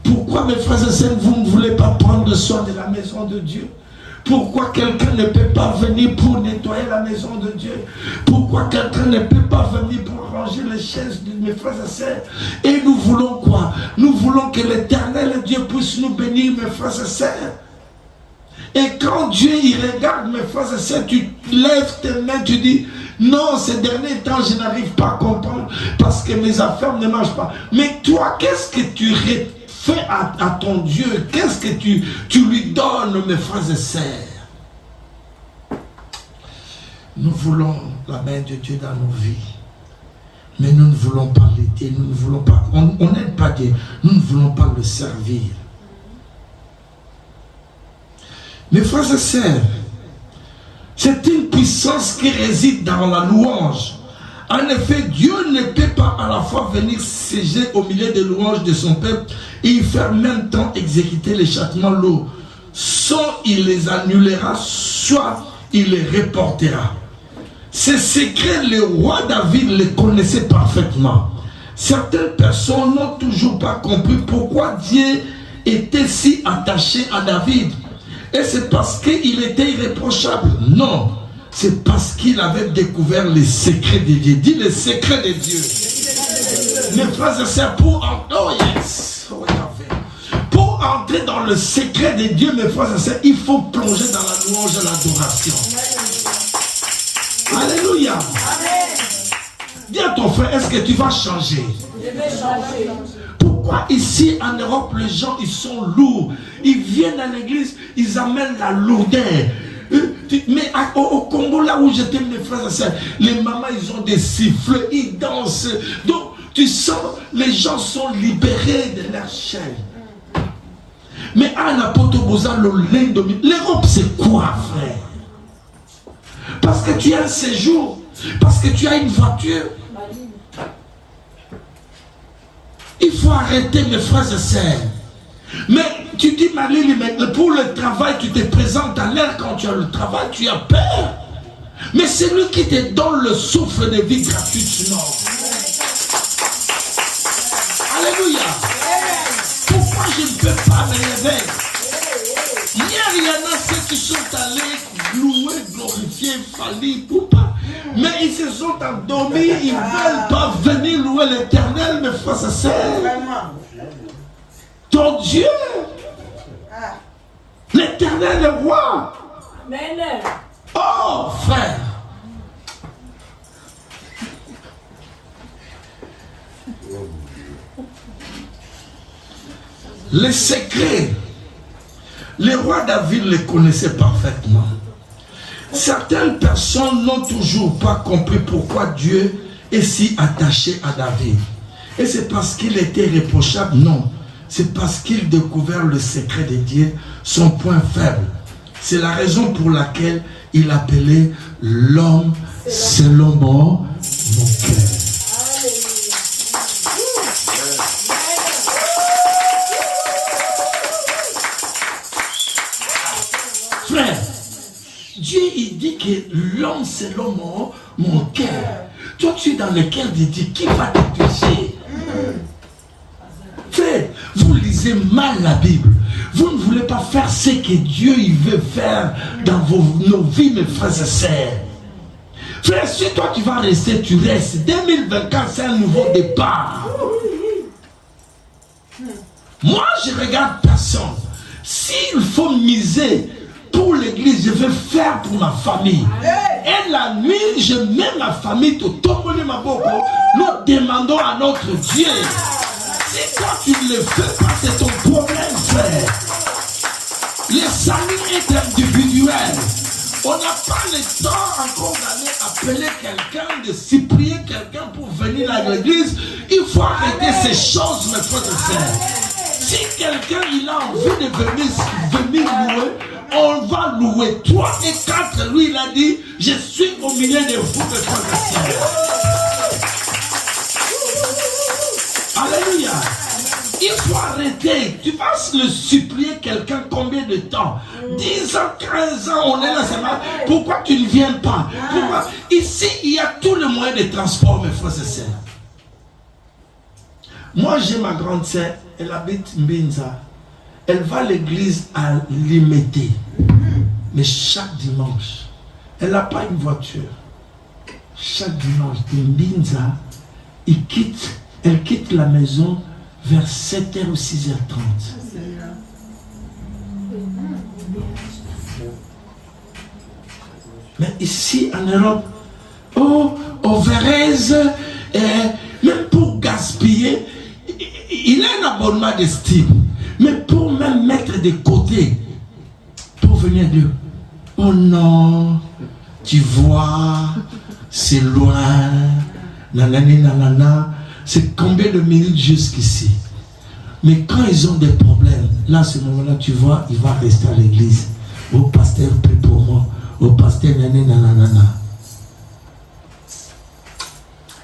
Pourquoi, mes frères et sœurs, vous ne voulez pas prendre soin de la maison de Dieu? Pourquoi quelqu'un ne peut pas venir pour nettoyer la maison de Dieu? Pourquoi quelqu'un ne peut pas venir pour ranger les chaises de mes frères et sœurs? Et nous voulons quoi? Nous voulons que l'Éternel Dieu puisse nous bénir, mes frères et sœurs. Et quand Dieu il regarde, mes frères et sœurs, tu lèves tes mains, tu dis, non, ces derniers temps, je n'arrive pas à comprendre parce que mes affaires ne marchent pas. Mais toi, qu'est-ce que tu fais à ton Dieu? Qu'est-ce que tu lui donnes, mes frères et sœurs? Nous voulons la main de Dieu dans nos vies. Mais nous ne voulons pas l'aider, nous ne voulons pas, on n'aide pas Dieu, nous ne voulons pas le servir. Mes frères et sœurs, c'est une puissance qui réside dans la louange. En effet, Dieu ne peut pas à la fois venir siéger au milieu des louanges de son peuple et y faire en même temps exécuter les châtiments lourds. Soit il les annulera, soit il les reportera. Ces secrets, le roi David les connaissait parfaitement. Certaines personnes n'ont toujours pas compris pourquoi Dieu était si attaché à David. Et c'est parce qu'il était irréprochable. Non, c'est parce qu'il avait découvert les secrets de Dieu. Dis les secrets de Dieu. Mes frères et sœurs, pour entrer dans le secret de Dieu, mes frères et sœurs, il faut plonger dans la louange et l'adoration. Alléluia. Dis à ton frère, est-ce que tu vas changer? Je vais changer. Pourquoi ici en Europe les gens ils sont lourds? Ils viennent à l'église, ils amènent la lourdeur. Mais au Congo, là où j'étais, mes frères et sœurs, les mamans ils ont des sifflets, ils dansent. Donc tu sens, les gens sont libérés de leur chaîne. Mais à la Potoboza, l'Europe c'est quoi, frère? Parce que tu as un séjour, parce que tu as une voiture. Il faut arrêter, mes frères et sœurs. Mais tu dis, Marie, mais pour le travail, tu te présentes à l'air quand tu as le travail, tu as peur. Mais c'est lui qui te donne le souffle de vie gratuitement. Alléluia. Pourquoi je ne peux pas me lever? Hier, il y en a ceux qui sont allés louer, glorifier, faillir, ou pas. Mais ils se sont endormis, ils ne veulent pas venir louer l'Éternel, mes frères et sœurs. Ton Dieu, l'Éternel est roi. Oh, frère. Les secrets, le roi David les connaissait parfaitement. Certaines personnes n'ont toujours pas compris pourquoi Dieu est si attaché à David. Et c'est parce qu'il était irréprochable? Non. C'est parce qu'il découvert le secret de Dieu, son point faible. C'est la raison pour laquelle il appelait l'homme selon mon cœur. Frère, Dieu il dit que l'homme selon mon cœur. Toi tu es dans le cœur de Dieu, qui va te toucher? Frère, vous lisez mal la Bible. Vous ne voulez pas faire ce que Dieu il veut faire dans nos vies, mes frères et sœurs. Frère, si toi tu vas rester, tu restes. 2024, c'est un nouveau départ. Moi, je regarde personne. S'il faut miser pour l'église, je vais faire pour ma famille. Et la nuit, je mets ma famille, nous demandons à notre Dieu. Si toi tu ne le fais pas, c'est ton problème, frère. Le salut est individuel. On n'a pas le temps encore d'aller appeler quelqu'un, de supplier quelqu'un pour venir à l'église. Il faut arrêter ces choses, mes frères et sœurs. Si quelqu'un il a envie de venir louer, on va louer. Toi et quatre, lui il a dit, je suis au milieu de vous, mes frères et sœurs. Alléluia. Il faut arrêter. Tu vas le supplier quelqu'un combien de temps? 10 ans, 15 ans, on est là, c'est mal. Pourquoi tu ne viens pas? Pourquoi? Ici, il y a tous les moyens de transport, mes frères et sœurs. Moi, j'ai ma grande sœur, elle habite Mbinza. Elle va à l'église à Limité. Mais chaque dimanche, elle n'a pas une voiture. Chaque dimanche, de Mbinza, elle quitte la maison vers 7h ou 6h30. Mais ici en Europe, au Vérèze, même pour gaspiller, il a un abonnement d'estime. Mais pour même mettre de côté, pour venir dire, oh non, tu vois, c'est loin, nanani nanana. C'est combien de minutes jusqu'ici? Mais quand ils ont des problèmes, là, à ce moment-là, tu vois, il va rester à l'église. Oh, pasteur, prie pour moi. au pasteur nanana.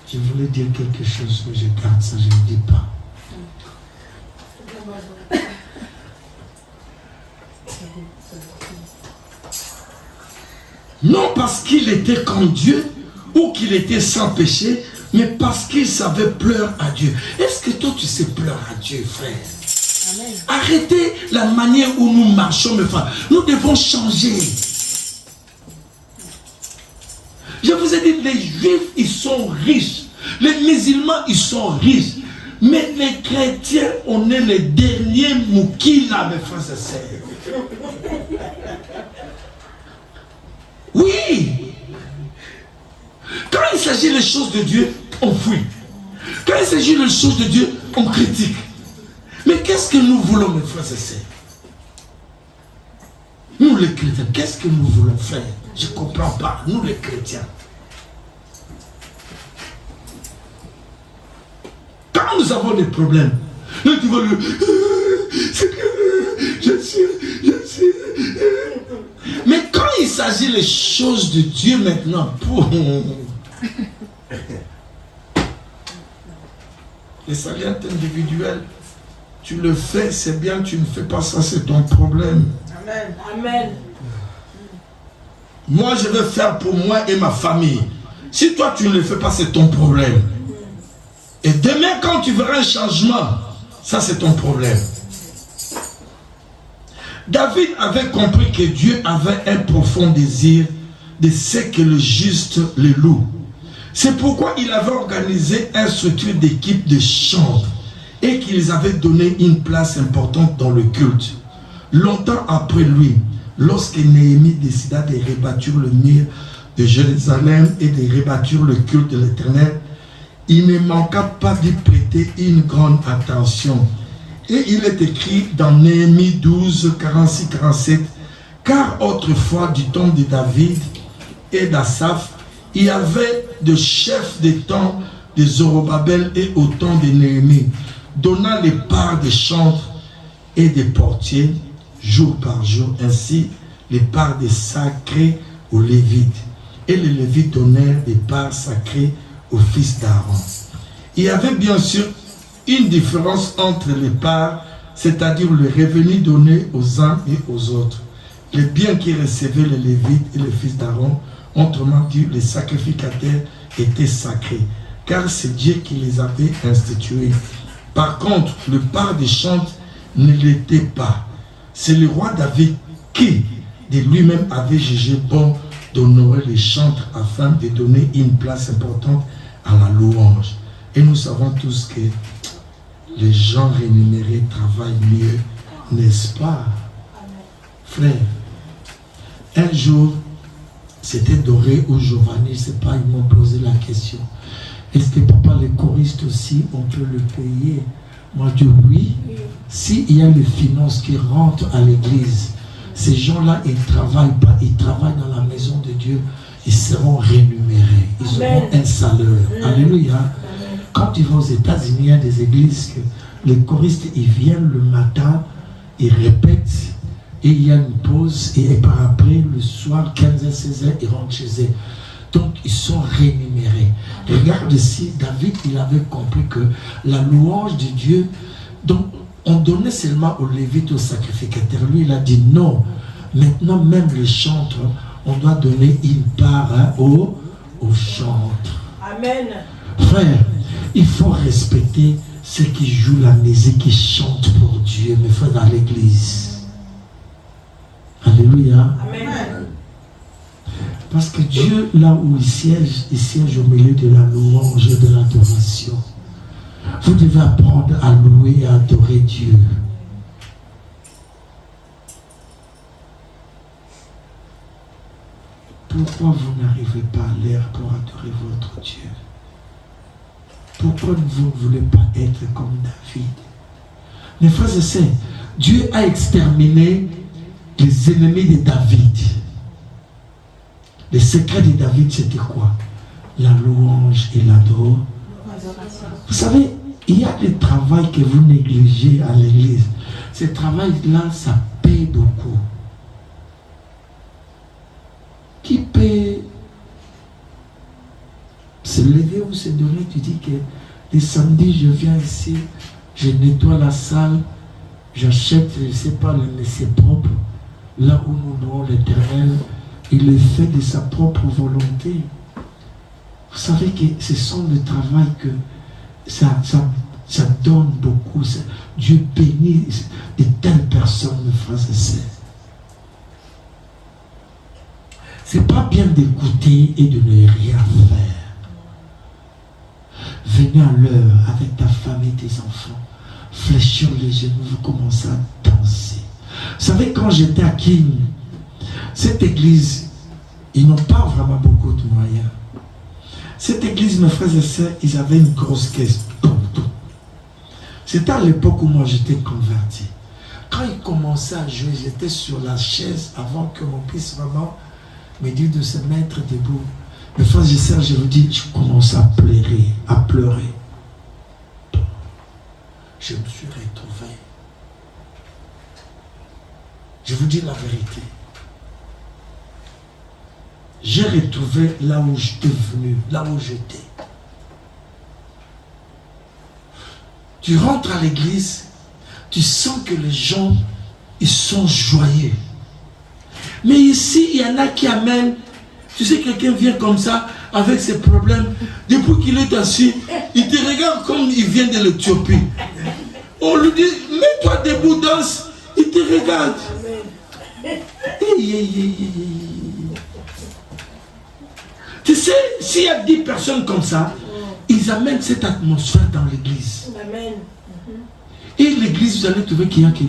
Je voulais dire quelque chose, mais je garde ça, je ne dis pas. Non parce qu'il était comme Dieu ou qu'il était sans péché, mais parce qu'il savait pleurer à Dieu. Est-ce que toi tu sais pleurer à Dieu, frère? Amen. Arrêtez la manière où nous marchons, mes frères. Nous devons changer. Je vous ai dit, les juifs, ils sont riches. Les musulmans, ils sont riches. Mais les chrétiens, on est les derniers moukila, mes frères et sœurs. Oui. Quand il s'agit des choses de Dieu, on fuit. Quand il s'agit des choses de Dieu, on critique. Mais qu'est-ce que nous voulons, mes frères et sœurs? Nous les chrétiens, qu'est-ce que nous voulons faire? Je ne comprends pas. Nous les chrétiens. Quand nous avons des problèmes, nous disons je suis. Mais quand il s'agit des choses de Dieu maintenant, les salientes individuelles, tu le fais, c'est bien, tu ne fais pas ça, c'est ton problème. Amen. Amen. Moi, je vais faire pour moi et ma famille. Si toi, tu ne le fais pas, c'est ton problème. Et demain, quand tu verras un changement, ça, c'est ton problème. David avait compris que Dieu avait un profond désir de ce que le juste le loue. C'est pourquoi il avait organisé une structure d'équipe de chants et qu'il les avait donné une place importante dans le culte. Longtemps après lui, lorsque Néhémie décida de rebâtir le mur de Jérusalem et de rebâtir le culte de l'Éternel, il ne manqua pas d'y prêter une grande attention. Et il est écrit dans Néhémie 12, 46-47, car autrefois du temps de David et d'Asaph, il y avait de chefs des temps de Zorobabel et au temps de Néhémie, donnant les parts des chantres et des portiers, jour par jour, ainsi les parts des sacrés aux Lévites. Et les Lévites donnèrent des parts sacrées aux fils d'Aaron. Il y avait bien sûr une différence entre les parts, c'est-à-dire le revenu donné aux uns et aux autres. Les biens qui recevaient les Lévites et les fils d'Aaron, autrement dit, les sacrificateurs étaient sacrés, car c'est Dieu qui les avait institués. Par contre, le part des chantres ne l'était pas. C'est le roi David qui, de lui-même, avait jugé bon d'honorer les chantres afin de donner une place importante à la louange. Et nous savons tous que les gens rémunérés travaillent mieux, n'est-ce pas? Frère, un jour, c'était Doré ou Giovanni, je ne sais pas, ils m'ont posé la question. Est-ce que papa, les choristes aussi, on peut le payer? Moi, je dis oui. S'il y a les finances qui rentrent à l'église, ces gens-là, ils ne travaillent pas, ils travaillent dans la maison de Dieu, ils seront rémunérés. Ils auront un salaire. Alléluia. Quand tu vas aux États-Unis, il y a des églises que les choristes, ils viennent le matin, ils répètent, et il y a une pause, et par après, le soir, 15h, 16h, ils rentrent chez eux. Donc, ils sont rémunérés. Regarde ici, David, il avait compris que la louange de Dieu, donc, on donnait seulement aux Lévites, aux sacrificateurs. Lui, il a dit non. Maintenant, même les chantres, on doit donner une part aux chantres. Amen. Frère, il faut respecter ceux qui jouent la musique, qui chantent pour Dieu, mes frères, dans l'église. Alléluia. Amen. Parce que Dieu, là où il siège au milieu de la louange et de l'adoration. Vous devez apprendre à louer et à adorer Dieu. Pourquoi vous n'arrivez pas à l'air pour adorer votre Dieu? Pourquoi vous ne voulez pas être comme David? Mes frères et sœurs, Dieu a exterminé les ennemis de David. Le secret de David, c'était quoi? La louange et l'adoration. Vous savez, il y a des travails que vous négligez à l'église. Ce travail-là, ça paye beaucoup. se lever ou se donner, tu dis que les samedis, je viens ici, je nettoie la salle, j'achète, je ne sais pas, le laisser propre, là où nous louons l'Éternel, il le fait de sa propre volonté. Vous savez que ce sont le travail que ça donne beaucoup. Dieu bénit de telles personnes, mes frères et sœurs. C'est pas bien d'écouter et de ne rien faire. Venez à l'heure avec ta famille, tes enfants, fléchir les genoux, vous commencez à danser. Vous savez, quand j'étais à King, cette église, ils n'ont pas vraiment beaucoup de moyens. Cette église, mes frères et sœurs, ils avaient une grosse caisse, comme tout. C'était à l'époque où moi j'étais converti. Quand ils commençaient à jouer, j'étais sur la chaise avant que mon puisse vraiment me dire de se mettre debout. Mes frères et sœurs, je vous dis, je commençais à pleurer. Je me suis retrouvé. Je vous dis la vérité. J'ai retrouvé là où j'étais venu, là où j'étais. Tu rentres à l'église, tu sens que les gens, ils sont joyeux. Mais ici, il y en a qui amènent, tu sais, quelqu'un vient comme ça, avec ses problèmes, depuis qu'il est assis, il te regarde comme il vient de l'Éthiopie. On lui dit, mets-toi debout, danse, il te regarde. Tu sais, s'il y a 10 personnes comme ça, ils amènent cette atmosphère dans l'église. Et l'église, vous allez trouver qu'il y a que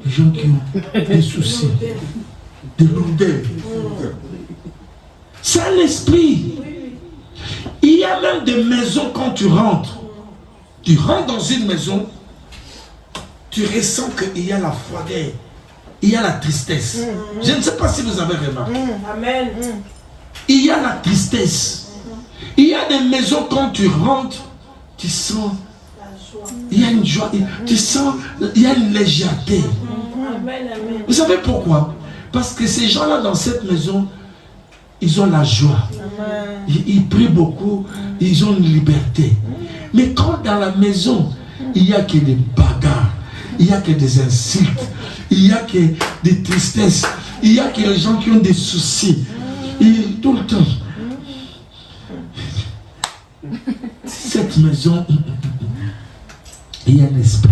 les gens qui ont des soucis, des lourdeurs. C'est un esprit. Il y a même des maisons quand tu rentres. Tu rentres dans une maison, tu ressens qu'il y a la froideur, il y a la tristesse. Je ne sais pas si vous avez remarqué. Amen. Il y a la tristesse. Il y a des maisons quand tu rentres, tu sens, il y a une joie, tu sens, il y a une légèreté. Amen, amen. Vous savez pourquoi? Parce que ces gens-là dans cette maison, ils ont la joie. Ils prient beaucoup, ils ont une liberté. Mais quand dans la maison, il n'y a que des bagarres, il n'y a que des insultes, il n'y a que des tristesses, il n'y a que les gens qui ont des soucis. Et tout le temps. Cette maison, il y a un esprit.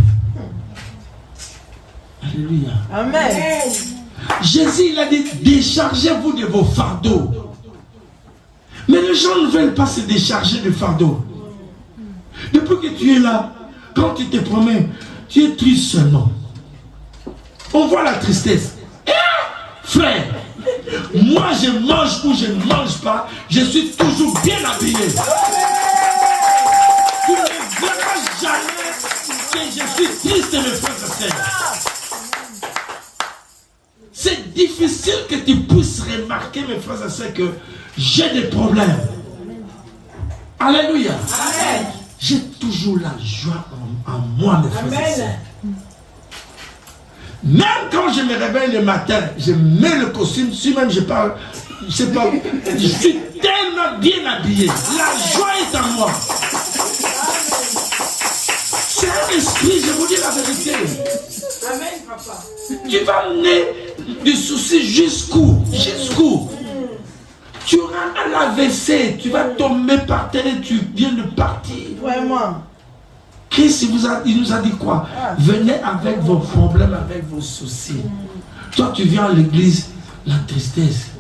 Alléluia. Amen. Jésus, il a dit, déchargez-vous de vos fardeaux. Mais les gens ne veulent pas se décharger de fardeaux. Depuis que tu es là, quand tu te promènes, tu es triste seulement. On voit la tristesse. Frère, moi je mange ou je ne mange pas, je suis toujours bien habillé. Tu ne verras jamais que je suis triste, mes frères et sœurs. C'est difficile que tu puisses remarquer, mes frères et sœurs, que j'ai des problèmes. Alléluia. Amen. J'ai toujours la joie en moi, mes frères et sœurs. Même quand je me réveille le matin, je mets le costume, si même je parle, je sais pas, je suis tellement bien habillé. La joie est en moi. C'est un esprit, je vous dis la vérité. Amen, papa. Tu vas mener du souci jusqu'où? Jusqu'où? Tu auras un AVC, tu vas tomber par terre et tu viens de partir. Vraiment. Christ, il nous a dit quoi? Venez avec vos problèmes, avec vos soucis. Toi, tu viens à l'église, la tristesse.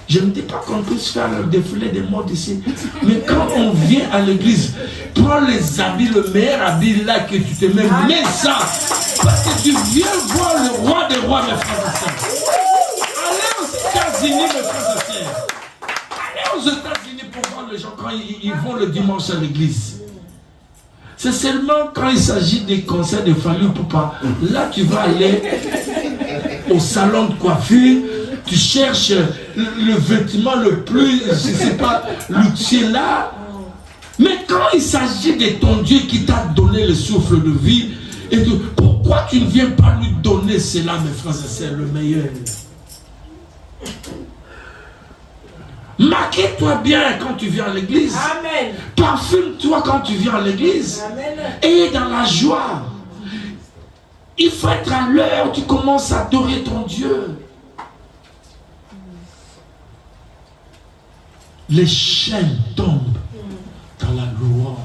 Je ne dis pas qu'on puisse faire le défilé des morts ici. Mais quand on vient à l'église, prends les habits, le meilleur habit là que tu te mets, mets ça. Parce que tu viens voir le roi des rois, mes frères et sœurs. Allez aux États-Unis, mes frères et sœurs. Allez aux États-Unis pour voir les gens quand ils vont le dimanche à l'église. C'est seulement quand il s'agit des concerts de Fally Ipupa. Là, tu vas aller au salon de coiffure, tu cherches le vêtement le plus, je ne sais pas, luxe là. Mais quand il s'agit de ton Dieu qui t'a donné le souffle de vie, et tout, pourquoi tu ne viens pas lui donner cela, mes frères et sœurs, le meilleur? Maquille-toi bien quand tu viens à l'église. Amen. Parfume-toi quand tu viens à l'église. Amen. Et dans la joie. Il faut être à l'heure où tu commences à adorer ton Dieu. Les chaînes tombent dans la louange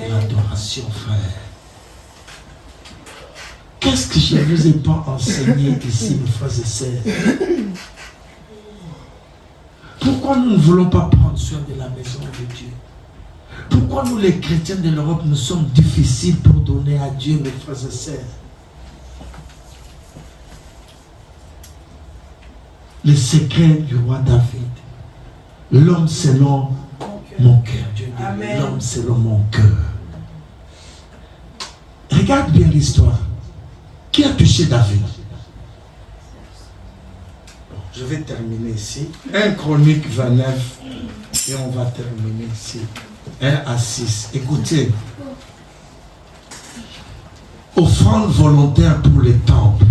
et l'adoration, frère. Qu'est-ce que je ne vous ai pas enseigné ici, mes frères et sœurs? Pourquoi nous ne voulons pas prendre soin de la maison de Dieu? Pourquoi nous, les chrétiens de l'Europe, nous sommes difficiles pour donner à Dieu, mes frères et sœurs? Le secret du roi David. L'homme selon mon cœur. Dieu dit, l'homme selon mon cœur. Regarde bien l'histoire. Qui a touché David? Je vais terminer ici. 1 Chronique 29. Et on va terminer ici. 1 à 6. Écoutez. Offrande volontaire pour les temples.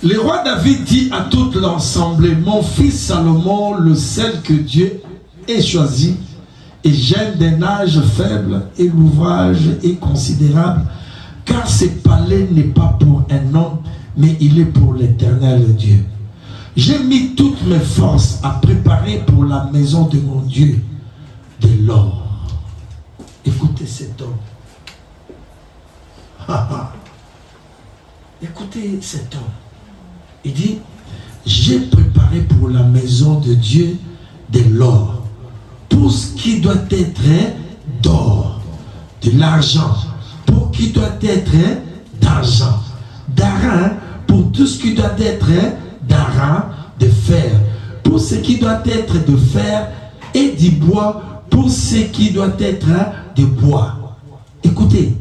Le roi David dit à toute l'assemblée, mon fils Salomon, le seul que Dieu ait choisi, est jeune d'un âge faible et l'ouvrage est considérable, car ce palais n'est pas pour un homme, mais il est pour l'Éternel Dieu. J'ai mis toutes mes forces à préparer pour la maison de mon Dieu de l'or. Écoutez cet homme. Écoutez cet homme. Il dit, j'ai préparé pour la maison de Dieu de l'or. Pour ce qui doit être d'or, de l'argent. Pour ce qui doit être d'argent. D'airain, pour tout ce qui doit être d'airain, de fer. Pour ce qui doit être de fer et du bois. Pour ce qui doit être de bois. Écoutez,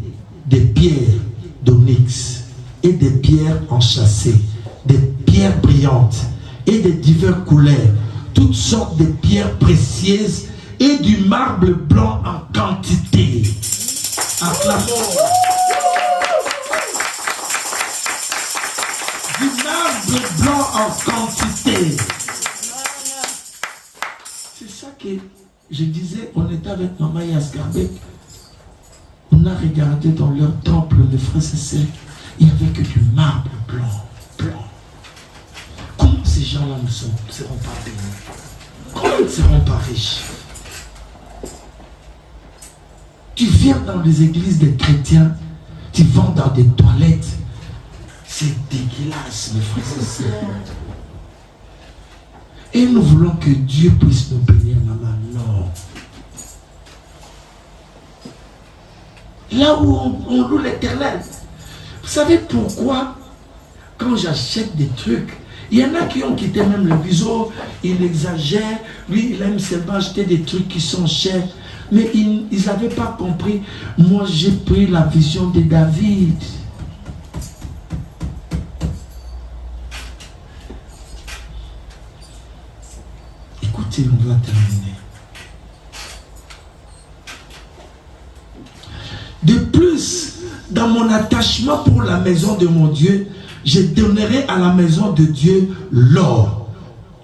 des pierres d'onyx et des pierres enchâssées. Des pierres brillantes et de diverses couleurs, toutes sortes de pierres précieuses et du marbre blanc en quantité. Acclamons. Du marbre blanc en quantité. C'est ça que je disais, on était avec Maman Yasgarbek. On a regardé dans leur temple, les frères et sœurs, il n'y avait que du marbre blanc. Comment ces gens-là ne seront pas bénis? Comment ils ne seront pas riches? Tu viens dans les églises des chrétiens, tu vas dans des toilettes. C'est dégueulasse, mes frères et sœurs. Et nous voulons que Dieu puisse nous bénir, maman. Non. Là où on loue l'Éternel. Vous savez pourquoi? Quand j'achète des trucs, il y en a qui ont quitté même le biseau, il exagère, lui il aime seulement acheter des trucs qui sont chers, mais ils n'avaient pas compris. Moi j'ai pris la vision de David. Écoutez, on va terminer. De plus, dans mon attachement pour la maison de mon Dieu, je donnerai à la maison de Dieu l'or,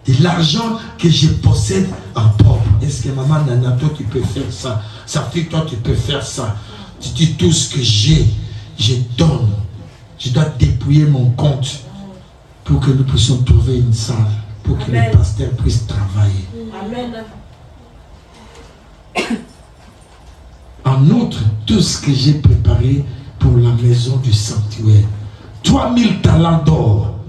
de l'argent que je possède en propre. Est-ce que maman Nana, toi tu peux faire ça? Sa fille, toi tu peux faire ça? Tu dis tout ce que j'ai, je donne. Je dois dépouiller mon compte pour que nous puissions trouver une salle, pour que les pasteurs puissent travailler. Amen. En outre, tout ce que j'ai préparé pour la maison du sanctuaire, 3000 talents d'or,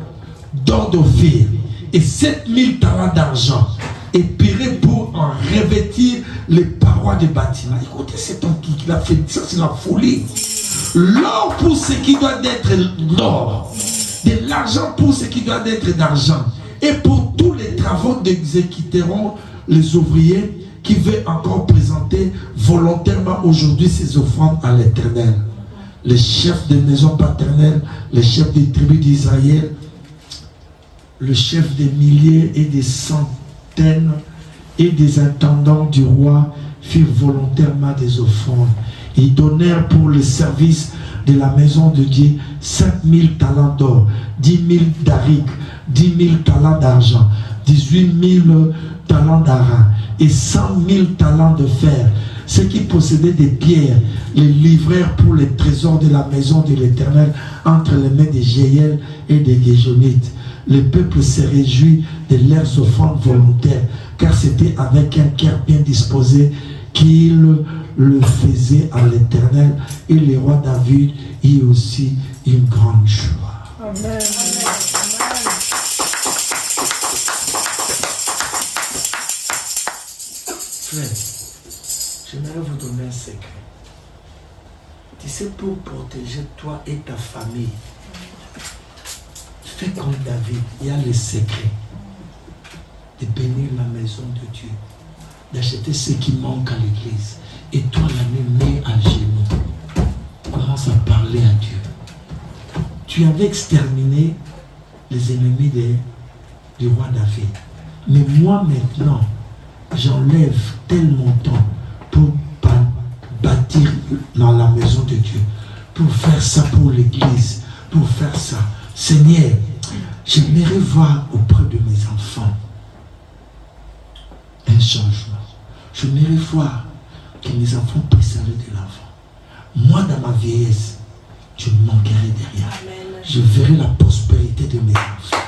d'or d'Ophir, et 7000 talents d'argent, et piré pour en revêtir les parois des bâtiments. Écoutez, cet homme qui l'a fait, ça c'est la folie. L'or pour ce qui doit être d'or, de l'argent pour ce qui doit être d'argent, et pour tous les travaux d'exécuteront les ouvriers qui veulent encore présenter volontairement aujourd'hui ces offrandes à l'Éternel. Les chefs des maisons paternelles, les chefs des tribus d'Israël, le chef des milliers et des centaines et des intendants du roi firent volontairement des offrandes. Ils donnèrent pour le service de la maison de Dieu 5000 talents d'or, 10 000 darics, 10 000 talents d'argent, 18 000 talents d'argent et 100 000 talents de fer. Ceux qui possédaient des pierres les livrèrent pour les trésors de la maison de l'Éternel entre les mains des Jéhiel et des Géjonites. Le peuple se réjouit de leurs offrandes volontaires, car c'était avec un cœur bien disposé qu'ils le faisaient à l'Éternel. Et le roi David eut aussi une grande joie. Amen. Frère, j'aimerais vous donner un secret. Tu sais, pour protéger toi et ta famille, fais comme David. Il y a le secret de bénir la maison de Dieu, d'acheter ce qui manque à l'église. Et toi, l'année, mets à genoux. Commence à parler à Dieu. Tu avais exterminé les ennemis du roi David. Mais moi, maintenant, j'enlève tel montant pour bâtir dans la maison de Dieu, pour faire ça pour l'église, pour faire ça. Seigneur, j'aimerais voir auprès de mes enfants un changement. J'aimerais voir que mes enfants puissent aller de l'avant. Moi, dans ma vieillesse, je ne manquerai de rien. Je verrai la prospérité de mes enfants.